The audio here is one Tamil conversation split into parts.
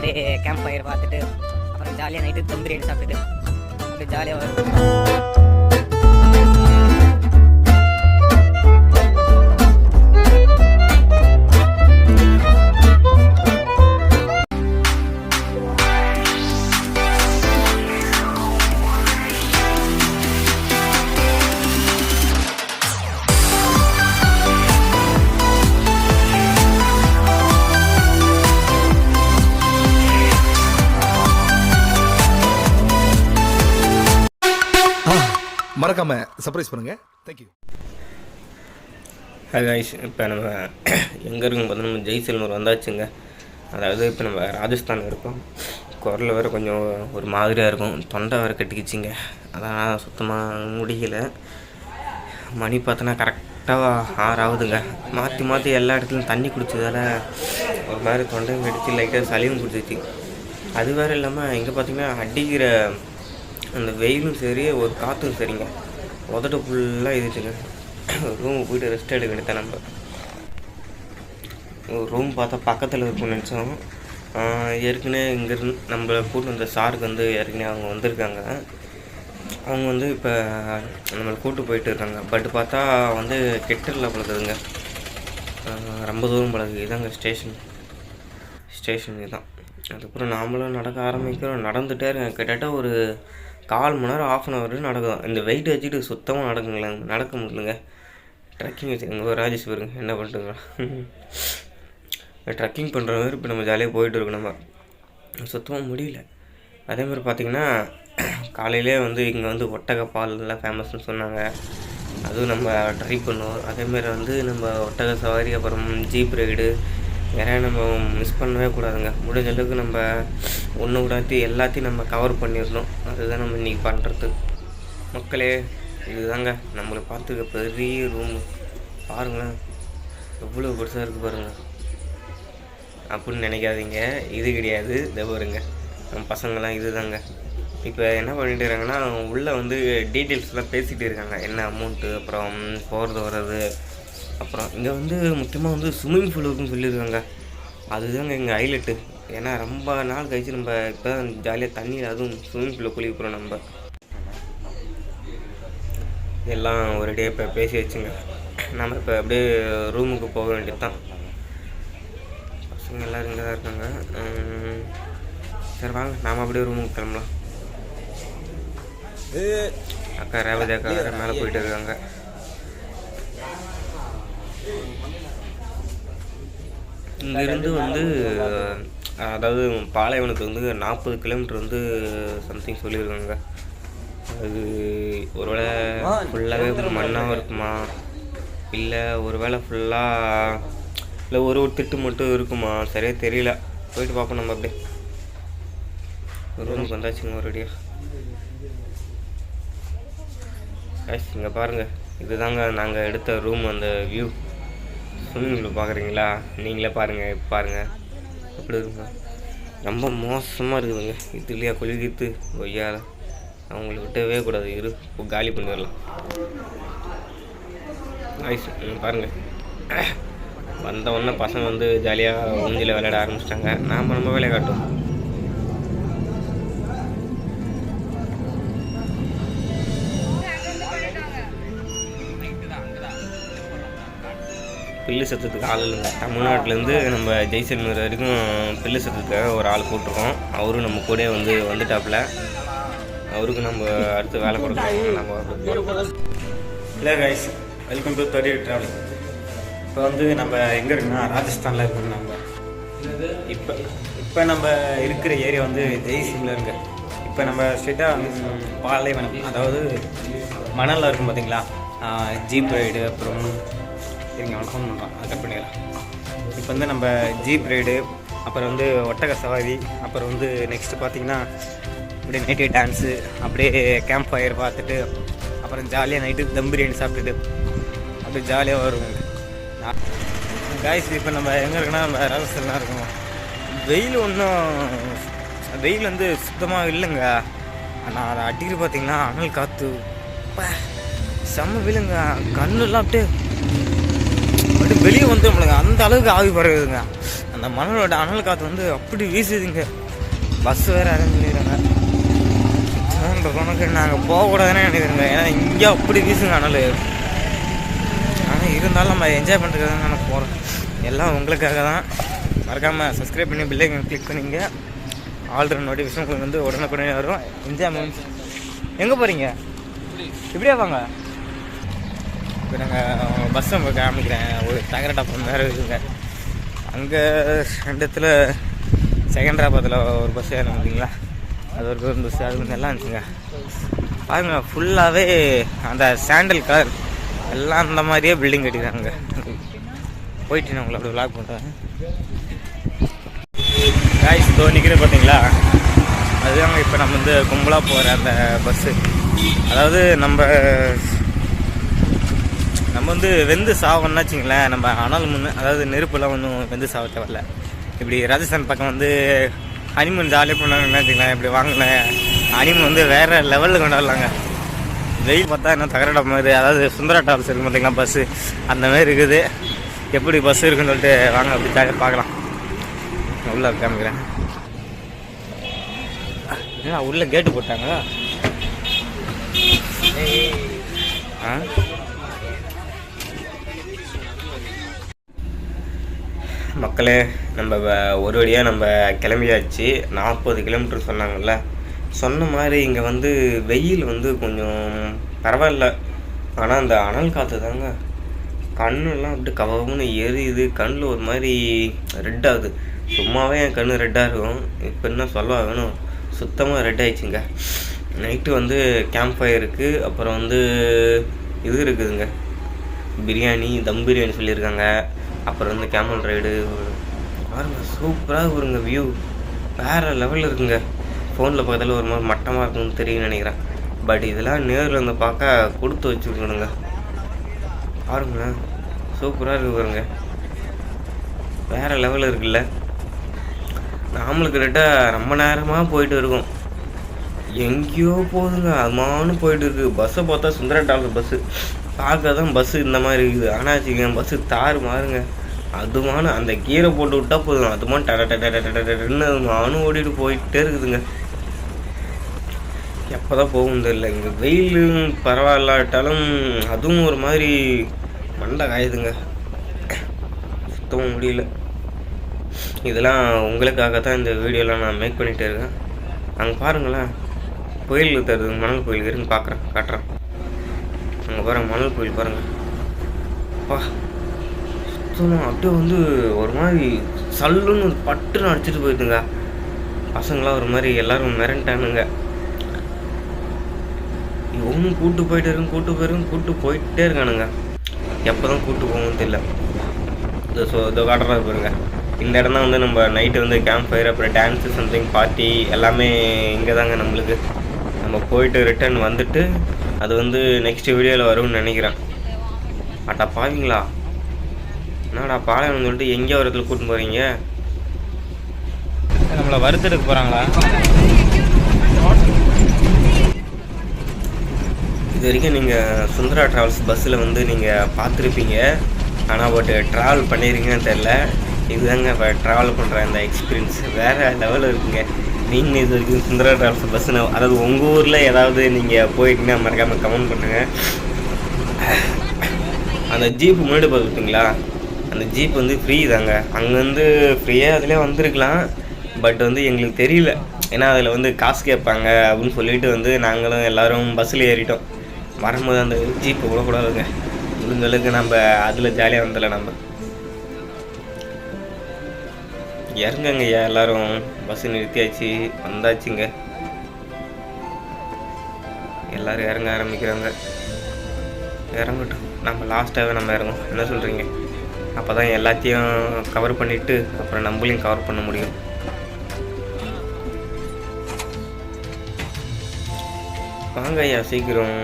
அப்படியே கேம்ப் ஃபயர் பார்த்துட்டு அப்புறம் ஜாலியாக நைட்டு தம் பிரியாணி சாப்பிட்டுட்டு அப்படியே ஜாலியாக வரும். மறக்காம சர்ப்ரைஸ் பண்ணுங்க. தேங்க்யூ. ஹாய் காய்ஸ், இப்போ நம்ம எங்கே இருக்குன்னு பார்த்தா நம்ம ஜெய்சல்மர் வந்தாச்சுங்க. அதாவது இப்போ நம்ம ராஜஸ்தான் இருக்கோம். குரல் வேறு கொஞ்சம் ஒரு மாதிரியாக இருக்கும், தொண்டை வேறு கட்டிக்கிச்சிங்க. அதான் சுத்தமாக முடியல. மணி பார்த்தோன்னா கரெக்டாக 6 ஆகுதுங்க. மாற்றி மாற்றி எல்லா இடத்துலையும் தண்ணி குடிச்சதால் ஒரு மாதிரி தொண்டையும் கடிச்சு லைட்டாக சளியும் குடிச்சிச்சு. அது வேறு இல்லாமல் இங்கே பார்த்திங்கன்னா அடிக்கிற அந்த வெயிலும் சரி ஒரு காற்றும் சரிங்க, உதட்டு ஃபுல்லாக இதுச்சுங்க. ரூமுக்கு போய்ட்டு ரெஸ்ட் எடுக்க வேண்டியதான். நம்ம ஒரு ரூம் பார்த்தா பக்கத்தில் இருக்கும்னு நினச்சோம். ஏற்கனவே இங்கேருந்து நம்மளை கூட்டு வந்த சாருக்கு வந்து ஏற்கனவே அவங்க வந்திருக்காங்க. அவங்க வந்து இப்போ நம்மளை கூப்பிட்டு போயிட்டு இருக்காங்க. பட் பார்த்தா வந்து கெட்டரில் பழகுதுங்க, ரொம்ப தூரம் பழகுது. இதாங்க ஸ்டேஷன் இதுதான். அதுக்கப்புறம் நாமளும் நடக்க ஆரம்பிக்கிறோம். நடந்துகிட்டே இருக்கேன். கிட்டத்தட்ட ஒரு 1/4 மணி நேரம் 1/2 hour நடக்கும். இந்த வெயிட் வச்சுட்டு சுத்தமாக நடக்க முடியலங்க. ட்ரெக்கிங் வச்சுருங்க. ஒரு ராஜேஷ் பாருங்க என்ன பண்ணிட்டுங்க. ட்ரெக்கிங் பண்ணுற மாதிரி இப்போ நம்ம ஜாலியாக போயிட்டுருக்கோம். நம்ம சுத்தமாக முடியல. அதேமாதிரி பார்த்திங்கன்னா காலையிலே வந்து இங்கே வந்து ஒட்டக பால்லாம் ஃபேமஸ்ன்னு சொன்னாங்க. அதுவும் நம்ம ட்ரை பண்ணுவோம். அதேமாதிரி வந்து நம்ம ஒட்டக சவாரி, அப்புறம் ஜீப் ரைடு நிறையா நம்ம மிஸ் பண்ணவே கூடாதுங்க. முடிஞ்ச அளவுக்கு நம்ம ஒன்று விடாத்தி எல்லாத்தையும் நம்ம கவர் பண்ணிடணும். அதுதான் நம்ம இன்றைக்கி பண்ணுறது. மக்களே, இதுதாங்க நம்மளை பார்த்துக்க பெரிய ரூமு. பாருங்களேன் எவ்வளோ பெருசாக இருக்குது பாருங்கள். அப்படின்னு நினைக்காதீங்க, இது கிடையாது. இதை பாருங்க நம்ம பசங்களாம் இது தாங்க. இப்போ என்ன பண்ணிட்டு இருக்காங்கன்னா உள்ளே வந்து டீட்டெயில்ஸ்லாம் பேசிகிட்டு இருக்காங்க. என்ன அமௌண்ட்டு, அப்புறம் போகிறது வர்றது. அப்புறம் இங்கே வந்து முக்கியமாக வந்து ஸ்விம்மிங் பூல் இருக்குன்னு சொல்லியிருக்காங்க. அதுதாங்க எங்கள் ஹைலைட்டு. ஏன்னா ரொம்ப நாள் கழிச்சு நம்ம இப்போ தான் ஜாலியாக தண்ணியில் அதுவும் ஸ்விம்மிங் பூலில் குளிக்க போகிறோம். நம்ம எல்லாம் ஒரு டே இப்போ பேசி வச்சுங்க. நம்ம இப்போ அப்படியே ரூமுக்கு போக வேண்டியது தான். பசங்க எல்லோரும் இங்கே தான் இருக்காங்க. சரி வாங்க நாம் அப்படியே ரூமுக்கு கிளம்பலாம். அக்கா ரேவதி அக்கா வேறு மேலே போயிட்டு இருக்காங்க. இங்கேருந்து வந்து அதாவது பாலைவனத்துக்கு வந்து 40 கிலோமீட்டர் வந்து சம்திங் சொல்லியிருக்காங்க. அது ஒருவேளை ஃபுல்லாகவே மண்ணாகவும் இருக்குமா, இல்லை ஒரு வேளை ஃபுல்லாக இல்லை ஒரு திட்டு மட்டும் இருக்குமா, சரியாக தெரியல. போயிட்டு பார்ப்போம் நம்ம. அப்படியே ரூமுக்கு வந்தாச்சுங்க ஒரேடியாக. இங்கே பாருங்கள், இதுதாங்க நாங்கள் எடுத்த ரூம். அந்த வியூ ஸ்விம்மிங் பூல் பார்க்குறீங்களா, நீங்களே பாருங்கள். பாருங்கள் எப்படி இருக்குங்க. ரொம்ப மோசமாக இருக்குதுங்க. இதுலையா குளிக்கிறது கொய்யால அவங்கள விட்டவே கூடாது. இப்போ காலி பண்ணிடலாம். ஐஸ் பாருங்கள், வந்த உடனே பசங்க வந்து ஜாலியாக ஊஞ்சில் விளையாட ஆரம்பிச்சிட்டாங்க. நாம் நம்ம வேலையை காட்டும். பில்லு சத்தத்துக்கு ஆள் இல்லைங்க. தமிழ்நாட்டிலேருந்து நம்ம ஜெய்சல்மர் வரைக்கும் பில்லு சத்தத்துக்காக ஒரு ஆள் கூப்பிட்ருக்கோம். அவரும் நம்ம கூட வந்துட்டாப்புல. அவருக்கு நம்ம அடுத்து வேலை கொடுக்கணும். நம்ம இல்லை கைஸ், வெல்கம் டு 30 ட்ராவலிங். இப்போ வந்து நம்ம எங்கே இருக்குன்னா ராஜஸ்தானில் இருக்கோம். நம்ம இப்போ நம்ம இருக்கிற ஏரியா வந்து ஜெய்சிம்லருங்க. இப்போ நம்ம ஸ்ட்ரெயிட்டாக பாலைவனம், அதாவது மணலில் இருக்கும் பார்த்தீங்களா, ஜீப் ரைடு, அப்புறம் இங்கே அவன் ஃபோன் பண்ணுறான், அதை கட் பண்ணிடலாம். இப்போ வந்து நம்ம ஜீப் ரைடு, அப்புறம் வந்து ஒட்டக சவாரி, அப்புறம் வந்து நெக்ஸ்ட்டு பார்த்திங்கன்னா அப்படியே நைட்டு டான்ஸு, அப்படியே கேம்ப் ஃபயர் பார்த்துட்டு அப்புறம் ஜாலியாக நைட்டு தம் பிரியாணி சாப்பிட்டுட்டு அப்படியே ஜாலியாக வருவோங்க. காய்ஸ் இப்போ நம்ம எங்கே இருக்குன்னா நம்ம ராஜஸ்தான்லாம் இருக்கோம். வெயில் வெயில் வந்து சுத்தமாக இல்லைங்க. ஆனால் அதை அடிக்கிற பார்த்திங்கன்னா அனல் காற்று செம்ம வெயிலுங்க. கண்ணுலாம் அப்படியே வெளியே வந்து நம்மளுங்க அந்த அளவுக்கு ஆவி பறகுதுங்க. அந்த அந்த மணலோட அனல் காற்று வந்து அப்படி வீசுதுங்க. பஸ் வேறு அரேஞ்ச் பண்ணிடுறாங்க. உனக்கு நாங்கள் போகக்கூடாதுன்னு நினைக்கிறேங்க. ஏன்னா இங்கே அப்படி வீசுங்க அனல். ஆனால் இருந்தாலும் நம்ம என்ஜாய் பண்ணுறதுக்காக தான் நான் போகிறோம். எல்லாம் உங்களுக்காக தான். மறக்காமல் சப்ஸ்கிரைப் பண்ணி பில்லைங்க கிளிக் பண்ணிங்க. ஆல்ரெடி நோட்டிஃபிகேஷன் உங்களுக்கு வந்து உடனுக்குடனே வரும். என்ஜாய்மெண்ட். எங்கே போகிறீங்க? இப்படியே வாங்க. இப்போ நாங்கள் பஸ் நம்ம காமிக்கிறேன். ஒரு தகரட்டாப்பம் வேறு இருக்குங்க. அங்கே ரெண்டு இடத்துல செகண்டராபாத்தில் ஒரு பஸ் ஏறிங்களா, அது ஒரு கவர்மெண்ட் பஸ். அது கொஞ்சம் நல்லா இருந்துச்சுங்க. பாருங்க, ஃபுல்லாகவே அந்த சாண்டல் கலர் எல்லாம் அந்த மாதிரியே பில்டிங் கட்டிக்கிறாங்க. போயிட்டு நான் உங்களை அப்படி விளாக் பண்ணுறேன். காய்ஸ் இதோ நிற்கிறது பார்த்தீங்களா, அதுதாங்க இப்போ நம்ம வந்து கும்பலாக போகிற அந்த பஸ்ஸு. அதாவது நம்ம வந்து வெந்து சாவன்னா வச்சிங்களேன், நம்ம அனல் முன்னு, அதாவது நெருப்புலாம் ஒன்றும் வெந்து சாவ தேவையில்ல. இப்படி ராஜஸ்தான் பக்கம் வந்து ஹனிமூன் ஜாலியாக பண்ணாங்கன்னு வச்சுங்களேன். இப்படி வாங்கினேன் ஹனிமூன் வந்து வேறு லெவலில் கொண்டாடலாங்க. வெயில் பார்த்தா என்ன தகரட மாதிரி, அதாவது சுந்தரா டால்ஸ் இருக்குது பார்த்தீங்களா பஸ்ஸு, அந்த மாதிரி இருக்குது. எப்படி பஸ் இருக்குன்னு சொல்லிட்டு வாங்க அப்படி ஜாலியாக பார்க்கலாம். உள்ளே காமிக்கிறேன். ஏன்னா உள்ளே கேட்டு போட்டாங்க. மக்களே, நம்ம ஒரு வழியாக நம்ம கிளம்பியாச்சு. 40 கிலோமீட்டர் சொன்னாங்கல்ல. சொன்ன மாதிரி இங்கே வந்து வெயில் வந்து கொஞ்சம் பரவாயில்ல. ஆனால் அந்த அனல் காற்று தாங்க கண்ணெல்லாம் அப்படி கவகம்னு எரியுது. கண்ணில் ஒரு மாதிரி ரெட் ஆகுது. சும்மாவே என் கண் ரெட்டாக இருக்கும். இப்போ என்ன சொல்ல வேணும், சுத்தமாக ரெட் ஆகிடுச்சுங்க. நைட்டு வந்து கேம்ப் ஃபயர் இருக்குது. அப்புறம் வந்து இது இருக்குதுங்க, பிரியாணி, தம் பிரியாணி சொல்லியிருக்காங்க. அப்புறம் வந்து கேமல் ரைடு பாருங்க, சூப்பராக வருங்க. வியூ வேறு லெவலில் இருக்குங்க. ஃபோனில் பார்த்தாலும் ஒரு மாதிரி மட்டமாக இருக்குன்னு தெரியும்னு நினைக்கிறேன். பட் இதெல்லாம் நேரில் வந்து பார்க்க கொடுத்து வச்சுக்கணுங்க. பாருங்களேன், சூப்பராக இருக்கு பாருங்க. வேறு லெவலில் இருக்குல்ல. நாமளுக்கு ரெட்டாக ரொம்ப நேரமாக போயிட்டு இருக்கும். எங்கேயோ போகுதுங்க, அதுமானு போயிட்டு இருக்குது. பஸ்ஸை பார்த்தா சுந்தர டால்ஸ் பஸ்ஸு பார்க்க தான் பஸ்ஸு இந்த மாதிரி இருக்குது. ஆனால் வச்சுக்க பஸ்ஸு தாறு மாறுங்க. அதுமான அந்த கீரை போட்டு விட்டா போதும், அதுமான டன்னு அதுமானு ஓடிட்டு போயிட்டே இருக்குதுங்க. எப்போ தான் போகும் தெரியல. இங்கே வெயில் பரவாயில்லாட்டாலும் அதுவும் ஒரு மாதிரி மண்டை காயுதுங்க. சுத்தமாக முடியல. இதெல்லாம் உங்களுக்காக தான் இந்த வீடியோலாம் நான் மேக் பண்ணிகிட்டே இருக்கேன். அங்கே பாருங்களேன், கோயில் தருது, மணல் கோயில் இருக்குன்னு காட்டுறேன். அங்கே பாருங்கள், மணல் கோயில் பாருங்கள். அப்பா சுத்தமாக அப்படியே வந்து ஒரு மாதிரி சல்லுன்னு பட்டுன்னு அடிச்சுட்டு போயிடுதுங்க. பசங்களாம் ஒரு மாதிரி எல்லோரும் மிரண்டானுங்க. இவனும் கூப்பிட்டு போயிட்டே இருக்கானுங்க. எப்போ தான் கூப்பிட்டு போகணும்னு தெரியல. இதோ காட்டுறா பாருங்க. இந்த இடம் தான் வந்து நம்ம நைட்டு வந்து கேம்ப் ஃபயர், அப்புறம் டான்ஸு, சம்திங் பார்ட்டி எல்லாமே இங்கே தாங்க நம்மளுக்கு. நம்ம போயிட்டு ரிட்டர்ன் வந்துட்டு அது வந்து நெக்ஸ்ட் வீடியோவில் வரும்னு நினைக்கிறேன். அட்டா பாவீங்களா, என்னடா பாளையம் சொல்லிட்டு எங்கேயோ ஒரு இடத்துல கூட்டின்னு போகிறீங்க? நம்மளை வறுத்தெடுக்க போகிறாங்களா? இது வரைக்கும் நீங்கள் சுந்தரா ட்ராவல்ஸ் பஸ்ஸில் வந்து நீங்கள் பார்த்துருப்பீங்க. ஆனால் பட் ட்ராவல் பண்ணியிருக்கீங்கன்னு தெரில. இதுதாங்க இப்போ ட்ராவல் பண்ணுற அந்த எக்ஸ்பீரியன்ஸ் வேறு லெவலில் இருக்குங்க. நீங்கள் இது வரைக்கும் சுந்தரா ட்ராவல்ஸ் பஸ்ஸுன்னு, அதாவது உங்கள் ஊரில் ஏதாவது நீங்கள் போயிட்டீங்கன்னா மறக்காமல் கமெண்ட் பண்ணுங்கள். அந்த ஜீப்பு முன்னாடி பார்த்துக்கிட்டிங்களா, அந்த ஜீப் வந்து ஃப்ரீ தாங்க. அங்கேருந்து ஃப்ரீயாக அதிலே வந்திருக்கலாம். பட் வந்து எங்களுக்கு தெரியல, ஏன்னா அதில் வந்து காசு கேட்பாங்க அப்படின்னு சொல்லிட்டு வந்து நாங்களும் எல்லோரும் பஸ்ஸில் ஏறிட்டோம். வரும்போது அந்த ஜீப்பு விடக்கூடாதுங்க. முடிஞ்சளவுக்கு நம்ம அதில் ஜாலியாக வந்தல. நம்ம இறங்குங்க ஐயா, எல்லோரும் பஸ்ஸு நிறுத்தியாச்சு, வந்தாச்சுங்க. எல்லோரும் இறங்க ஆரம்பிக்கிறாங்க. இறங்கட்டும், நம்ம லாஸ்ட்டாகவே நம்ம இறங்கும். என்ன சொல்கிறீங்க? அப்போ தான் எல்லாத்தையும் கவர் பண்ணிவிட்டு அப்புறம் நம்மளையும் கவர் பண்ண முடியும். வாங்க ஐயா, சீக்கிரம்.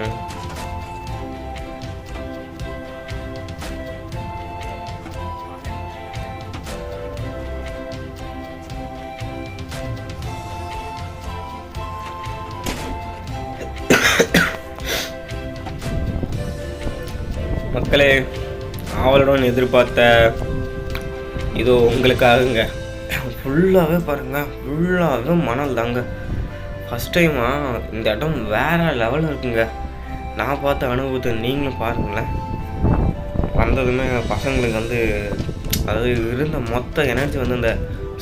மக்களே, ஆவலுடன் எதிர்பார்த்த இதோ உங்களுக்காகுங்க. ஃபுல்லாகவே பாருங்கள், ஃபுல்லாகவே மணல் தாங்க. ஃபஸ்ட் டைமாக இந்த இடம் வேறு லெவலில் இருக்குங்க. நான் பார்த்த அனுபவத்தை நீங்களும் பாருங்களேன். வந்ததுமே பசங்களுக்கு வந்து அதாவது இருந்த மொத்த எனர்ஜி வந்து இந்த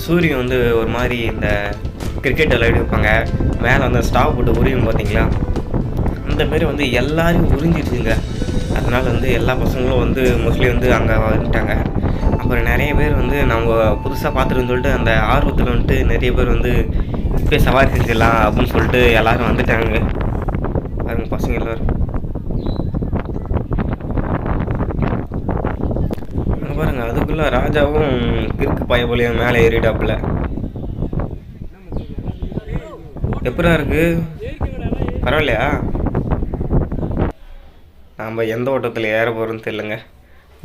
சூரியன் வந்து ஒரு மாதிரி இந்த கிரிக்கெட் விளையாடி வைப்பாங்க, மேலே வந்து ஸ்டாப் போட்டு உரியும் பார்த்தீங்களா, அந்தமாரி வந்து எல்லோரும் உறிஞ்சிடுச்சுங்க. அதனால் வந்து எல்லா பசங்களும் வந்து மோஸ்ட்லி வந்து அங்கே வந்துட்டாங்க. அப்புறம் நிறைய பேர் வந்து நம்ம புதுசாக பார்த்துருன்னு சொல்லிட்டு அந்த ஆர்வத்தில் வந்துட்டு நிறைய பேர் வந்து இப்போ சவாரி செஞ்சிடலாம் அப்படின்னு சொல்லிட்டு எல்லோரும் வந்துட்டாங்க. பாருங்க பசங்க எல்லோரும் பாருங்க. அதுக்குள்ளே ராஜாவும் கிறுக்கு பயபோலியும் மேலே ஏறிட்டாப்புல. எப்படா இருக்கு, பரவாயில்லையா? நம்ம எந்த ஓட்டத்தில் ஏற போகிறோன்னு தெரியலங்க.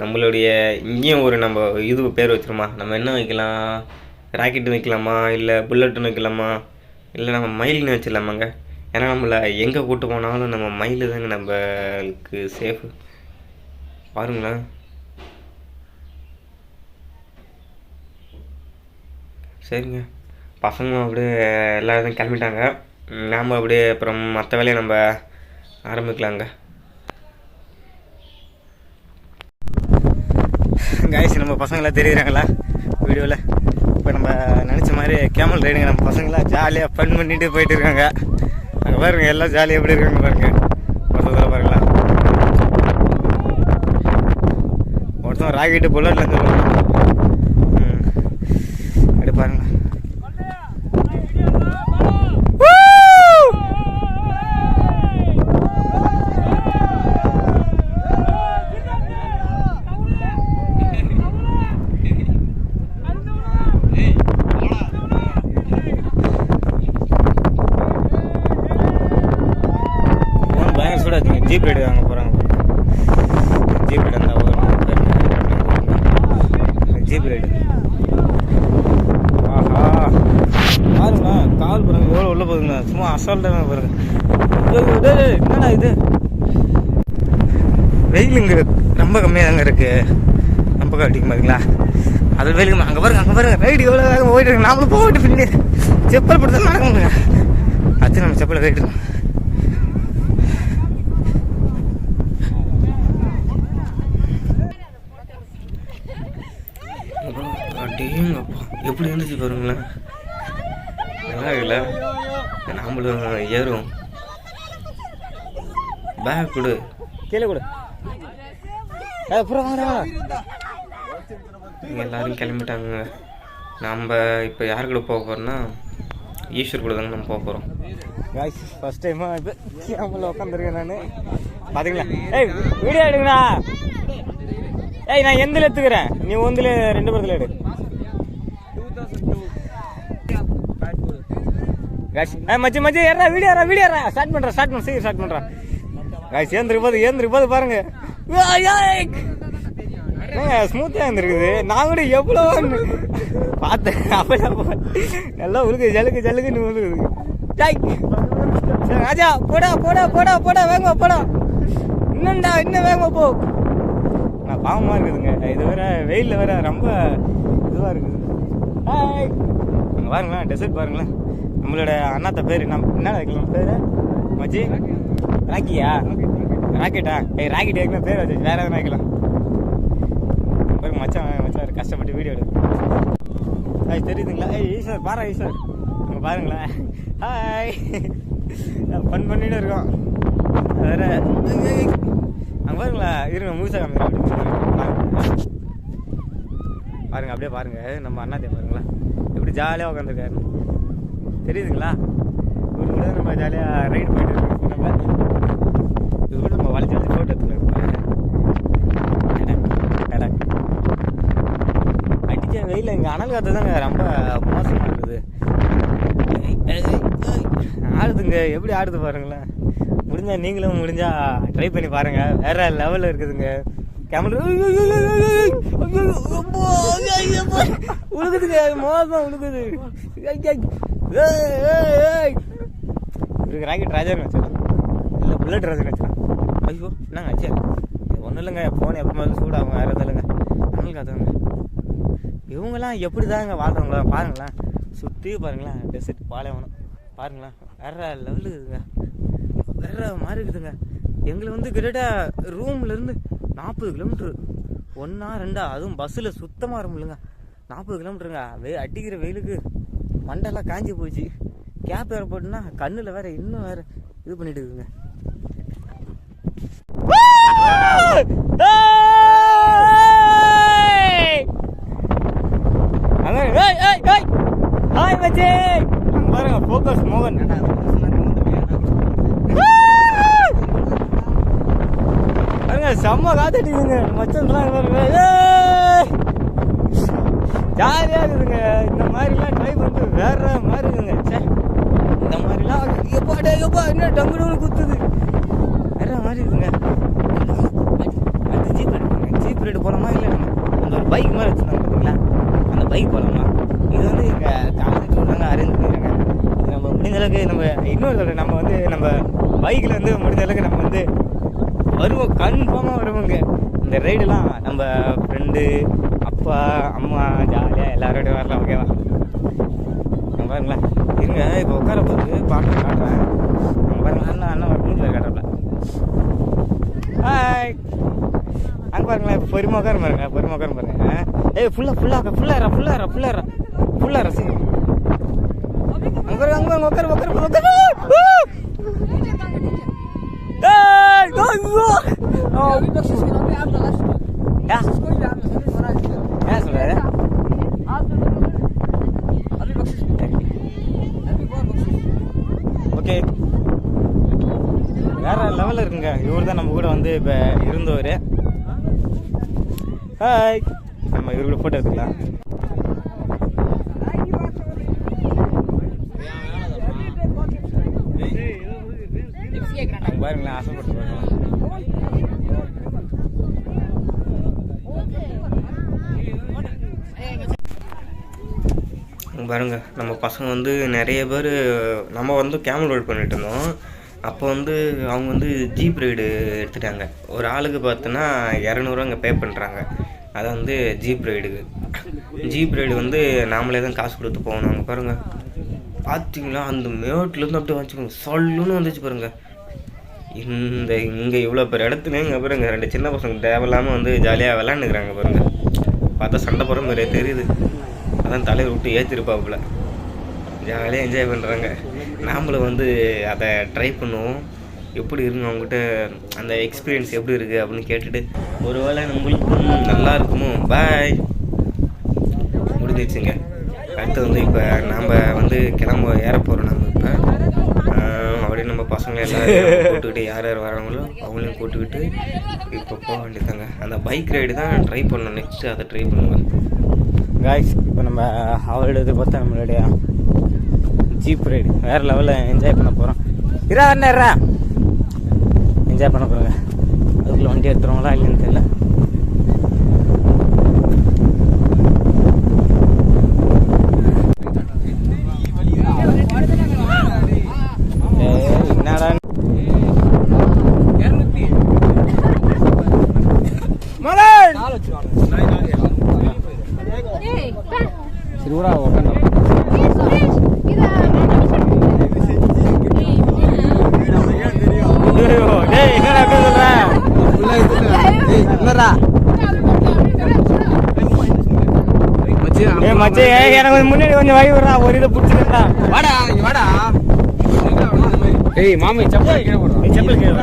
நம்மளுடைய இங்கேயும் ஒரு நம்ம இது பேர் வச்சிருமா, நம்ம என்ன வைக்கலாம், ராக்கெட்டு வைக்கலாமா, இல்லை புல்லட்டுன்னு வைக்கலாமா, இல்லை நம்ம மயில்னு வச்சிடலாமாங்க. ஏன்னா நம்மளை எங்கே கூப்பிட்டு போனாலும் நம்ம மயில் தாங்க நம்மளுக்கு சேஃபு. பாருங்களேன். சரிங்க, பசங்களும் அப்படியே எல்லா இதுவும் கிளம்பிட்டாங்க. நாம் அப்படியே அப்புறம் மற்ற வேலையை நம்ம ஆரம்பிக்கலாங்க. கைஸ், நம்ம பசங்களாம் தெரியுறாங்களா வீடியோவில்? இப்போ நம்ம நினச்ச மாதிரி கேமல் ரைடுங்க. நம்ம பசங்களாம் ஜாலியாக ஃபன் பண்ணிட்டு போயிட்டு இருக்காங்க. அங்கே பாருங்க, எல்லாம் ஜாலியாக எப்படி இருக்காங்க பாருங்க. ஒருத்தர் பாருங்களா, ஒருத்தன் ராக்கெட்டு புல்லட்டில் சொல்லுவாங்க. அப்படி பாருங்க. ஜீப் ரைடு வாங்க போகிறாங்க. ஜீப் ரைடு அந்த ஜீப் ரைடு. ஆஹா பாருங்களா, கால் பாருங்க எவ்வளோ உள்ள போகுதுங்க. சும்மா அசால்ட்டாக பாருங்க. என்னடா இது, வெயிலுங்க ரொம்ப கம்மியாக தாங்க இருக்குது. ரொம்ப அடிக்கும் பாருங்களா, அது வெயிலுங்க. அங்கே பாருங்க ரைடு எவ்வளோ வேகம் போயிட்டு இருக்கு. நாமளும் போயிட்டு பின்னே செப்பல் போட்டு தான் நடக்குங்க. அது நம்ம செப்பலை ரைடு. அப்படியேங்கப்பா எப்படி இருந்துச்சு பாருங்களேன். நல்லா இருக்குல்ல? நாமளும் ஏறும். பேக் கொடு, கீழே கொடு. எல்லாரும் கிளம்பிட்டாங்க. நம்ம இப்போ யார் கூட போக போகிறோம்னா ஈஸ்வர் கூட தாங்க நம்ம போக போகிறோம். காய்ஸ், ஃபஸ்ட் டைமாக இப்போ கேமரில் உட்காந்துருக்கேன் நான். பார்த்தீங்களா? ஏய் வீடியோ எடுங்கண்ணா. ஏய் நான் எந்தில் எடுத்துக்கிறேன், நீ ஒந்தில் 2 பேர்த்தில் எடு. காய்ஸ் மச்சி ஏறா வீடியோ ஸ்டார்ட் பண்ணுறேன். காய்ஸ் ஏந்திருப்போது பாருங்க, ஸ்மூத்தாக இருந்திருக்குது. நான் கூட எவ்வளோ பார்த்தேன். அப்போ நல்லா உழுக்கு ஜல்லுக்குன்னு உழுகுது. ராஜா போடா வேகமா போடா, இன்னும் வேகமா போ. நான் பாவமாக இருக்குதுங்க. இது வேற வெயிலில் வேற ரொம்ப இதுவாக இருக்குது. அங்கே பாருங்களேன், டெசர்ட் பாருங்களேன். நம்மளோட அண்ணாத்த பேர் என்ன வைக்கலாம் பேர் மச்சி? ராக்கியா? ராக்கெட்டா? ராக்கெட் ஏற்கனவே பேர் வச்சு வேற எதுவும் வைக்கலாம் பாருங்க. மச்சான் கஷ்டப்பட்டு வீடியோ எடுக்கும். தெரியுதுங்களா? ஈஸ்வர் பாரா, ஈஸ்வர் அங்கே பாருங்களேன். ஹாய், ஃபன் பண்ணிட்டு இருக்கோம் வேற. அங்கே பாருங்களா, இருங்க முழுசா பாருங்க. அப்படியே பாருங்க, நம்ம அண்ணாத்தே பாருங்களா எப்படி ஜாலியாக உட்காந்துருக்காரு. தெரியுதுங்களா? ஒரு கூட நம்ம ஜாலியாக ரைடு போயிட்டு இருக்கோம். நம்ம இது கூட நம்ம வளைச்சி ஃபோட்டோ எடுத்துருக்கோம். அடிச்ச வெயில் இங்கே அனல் காற்று தாங்க ரொம்ப மோசமாக இருக்குது. ஆடுதுங்க, எப்படி ஆடுது பாருங்களேன். நீங்களும் முடிஞ்சா ட்ரை பண்ணி பாருங்க. வேற லெவலில் இருக்குதுங்க. கேமரா உழுகுதுங்க, மோசம் உழுகுது. இருக்கு ராக்கெட் ராஜா வச்சிடலாம், இல்லை புல்லட் ராஜா வச்சிடலாம். ஐயோ என்னங்க ஆச்சு? ஒன்றும் இல்லைங்க, ஃபோன் எப்போ மாதிரி சூடாகும். வேறு எதுவும் இல்லைங்க, அனல் காத்துங்க. இவங்கெல்லாம் எப்படி தாங்க வாழ்கிறவங்களா பாருங்களேன். சுற்றி பாருங்களேன், டெசர்ட் பாலைவனம் பாருங்களேன். வேற லெவலு இருக்குதுங்க, வேற மாதிரி இருக்குதுங்க. எங்களை வந்து கிட்டத்தட்ட ரூம்லேருந்து 40 கிலோமீட்ரு, 1 2 அதுவும் பஸ்ஸில் சுத்தமாக வர முடியலங்க. 40 கிலோமீட்டருங்க. அடிக்கிற வெயிலுக்கு மண்டெல்லாம் காஞ்சி போச்சு. கேப் வேறு போட்டுன்னா கண்ணில் வேற இன்னும் வேற இது பண்ணிட்டு இருக்குங்க. பாருங்க போக்கஸ் மோகன் பாருங்க, செம்ம காத்தடிக்குதுங்க. மச்சன்லாம் ஜாலியா இருக்குதுங்க. இந்த மாதிரிலாம் ட்ரை பண்ணிட்டு வேற மாதிரி இருக்குங்க. சே, இந்த மாதிரிலாம் எப்பா என்ன டங்கு டங்கு குத்துது, வேற மாதிரி இருக்குங்க. அடுத்து ஜீப் ரைடு போகலாமா? இல்லை அந்த ஒரு பைக் மாதிரி வச்சுருந்தாங்க பார்த்தீங்களா, அந்த பைக் போகலாமா? இது வந்து எங்கள் காலேஜ் நாங்கள் அரேஞ்ச் பண்ணிடுறாங்க. நம்ம முடிஞ்ச அளவுக்கு நம்ம இன்னொரு தடவை நம்ம வந்து நம்ம பைக்கில் வந்து முடிஞ்ச அளவுக்கு நம்ம வந்து வருவோம், கன்ஃபார்மாக வருவோங்க. இந்த ரைடெல்லாம் நம்ம ஃப்ரெண்டு, அப்பா, அம்மா ஜாலியாக எல்லாரோடையும் வரலாம். ஓகேவா? பாருங்களேன், இருங்க இப்போ உட்கார போது பாட்டு காட்டுறேன். பாருங்க, அண்ணன் மூஞ்சில் காட்டுறல. ஹாய், அங்கே பாருங்களேன். இப்போ பொறுமை உட்கார பாருங்க. ஏய் ஃபுல்லாக ரசிங்க. அங்கே உட்கார சொல்றாரு. ஓகே, வேற லெவலில் இருக்குங்க. இவர் தான் நம்ம கூட வந்து இப்போ இருந்தவர். ஹாய், நம்ம இவர் கூட ஃபோட்டோ எடுத்துக்கலாம். பாருங்களேன், ஆசைப்பட்டு பாருங்க. நம்ம பசங்க வந்து நிறைய பேர் நம்ம வந்து கேமல் ரைடு பண்ணிட்டு இருந்தோம். அப்போ வந்து அவங்க வந்து ஜீப் ரைடு எடுத்துட்டாங்க. ஒரு ஆளுக்கு பார்த்தோன்னா 200 அங்கே பே பண்ணுறாங்க. அதை வந்து ஜீப் ரைடு வந்து நாமளே தான் காசு கொடுத்து போகணும். அங்கே பாருங்கள், பார்த்தீங்களா அந்த மேட்லேருந்து அப்படியே வந்துச்சுக்கோங்க, சொல்லுன்னு வந்துச்சு பாருங்கள். இங்கே இவ்வளோ பேர் இடத்துல இங்கே பாருங்க 2 சின்ன பசங்க தேவையில்லாமல் வந்து ஜாலியாக விளாண்டுக்கிறாங்க பாருங்கள். பார்த்தா சண்டை போகிற மாதிரியே தெரியுது. அதான் தலைவர் விட்டு ஏற்றிருப்பாப்புல, ஜாலியாக என்ஜாய் பண்ணுறாங்க. நாமளும் வந்து அதை ட்ரை பண்ணுவோம். எப்படி இருக்குங்க அவங்ககிட்ட அந்த எக்ஸ்பீரியன்ஸ் எப்படி இருக்குது அப்படின்னு கேட்டுட்டு ஒருவேளை நம்மளுக்கும் நல்லா இருக்குமோ. பாய், முடிஞ்சிச்சுங்க. அடுத்து வந்து இப்போ நாம் வந்து ஏற போகிறோம். நம்ம இப்போ அப்படியே நம்ம பசங்களை எல்லோரும் கூட்டுக்கிட்டு யார் வராங்களோ அவங்களையும் கூட்டுக்கிட்டு இப்போ போக வேண்டியதாங்க. அந்த பைக் ரைடு தான் ட்ரை பண்ணோம். நெக்ஸ்ட்டு அதை ட்ரை பண்ணுவேன் காய்ஸ். இப்போ நம்ம அவரோட பார்த்தா நம்மளுடைய ஜீப் ரைடு வேறு லெவலில் என்ஜாய் பண்ண போகிறோம். என்ஜாய் பண்ண போகிறோங்க. அதுக்குள்ளே வண்டி எடுத்துருவாங்களா இல்லைன்னு தெரியல. என்னடா சிறுவரா உட்காந்து எனக்கு முன்னாடி கொஞ்சம் வாங்கி விடுறா, ஒரு இதை பிடிச்சிருக்கா. வாடா ஏய் மாமி, செப்பல் கீழே போடுறா. செப்பல் கீழே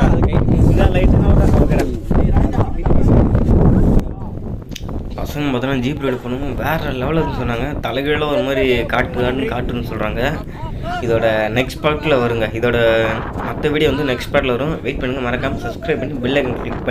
பசங்க பார்த்தோன்னா ஜீப் ரைடு பண்ணுவோம். வேறு லெவலில் சொன்னாங்க. தலைகீழ ஒரு மாதிரி காட்டுன்னு சொல்கிறாங்க. இதோட நெக்ஸ்ட் பார்ட்டில் வருங்க. இதோட மற்ற வீடியோ வந்து நெக்ஸ்ட் பார்ட்டில் வரும். வெயிட் பண்ணுங்கள். மறக்காமல் சப்ஸ்கிரைப் பண்ணி பெல் ஐக்கன் கிளிக் பண்ணி